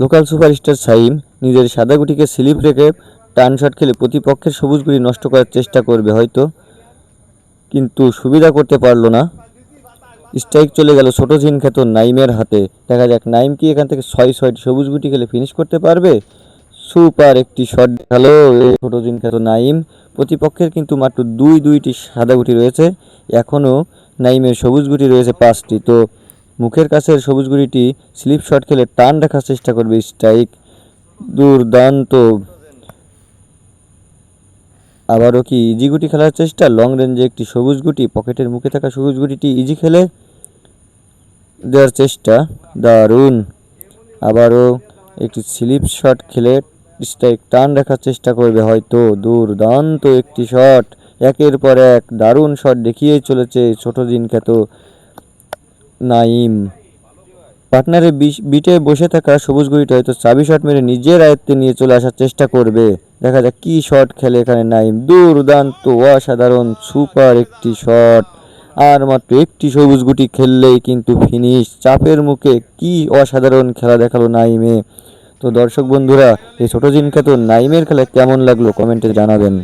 Local superstar Saim নিজের সাদা গুটিকে slip রেখে টার্ন শট খেলে প্রতিপক্ষের সবুজ গুটি নষ্ট করার চেষ্টা করবে হয়তো, কিন্তু সুবিধা করতে পারল না। স্ট্রাইক চলে গেল ছোট খ্যাত নাইমের হাতে। দেখা যাক নাইম কি এখান থেকে 6-6 সবুজ গুটি খেলে ফিনিশ করতে পারবে। সুপার একটি শট দেখালো ছোট খ্যাত নাইম। প্রতিপক্ষের কিন্তু মাত্র দুইটি সাদা গুটি রয়েছে, এখনও নাইমের সবুজ গুটি রয়েছে 5টি। তো মুখের কাছের সবুজ গুটিটি স্লিপ শট খেলে টান রাখার চেষ্টা করবে স্ট্রাইক। দুর্দান্ত। আবারও কি ইজি গুটি খেলার চেষ্টা, লং রেঞ্জে একটি সবুজ গুটি, পকেটের মুখে থাকা সবুজ গুটিটি ইজি খেলে দেওয়ার চেষ্টা, দারুণ। আবারও একটি স্লিপ শট খেলে স্ট্রাইক টান রাখার চেষ্টা করবে হয়তো, দুর্দান্ত একটি শট, একের পর এক দারুণ শট দেখিয়েই চলেছে ছোট খ্যাত নাইম। পার্টনারের বিটে বসে থাকা সবুজ গুটিটা হয়তো চাবি শট মেরে নিজের আয়ত্তে নিয়ে চলে আসার চেষ্টা করবে। দেখা যাক কি শট খেলে এখানে নাইম। দুর্দান্ত, অসাধারণ, সুপার একটি শট। আর মাত্র একটি সবুজ গুটি খেললেই কিন্তু ফিনিশ। চাপের মুখে কি অসাধারণ খেলা দেখালো নাইমে। তো দর্শক বন্ধুরা, এই ছোট খ্যাত নাইমের খেলা কেমন লাগলো কমেন্টে জানাবেন।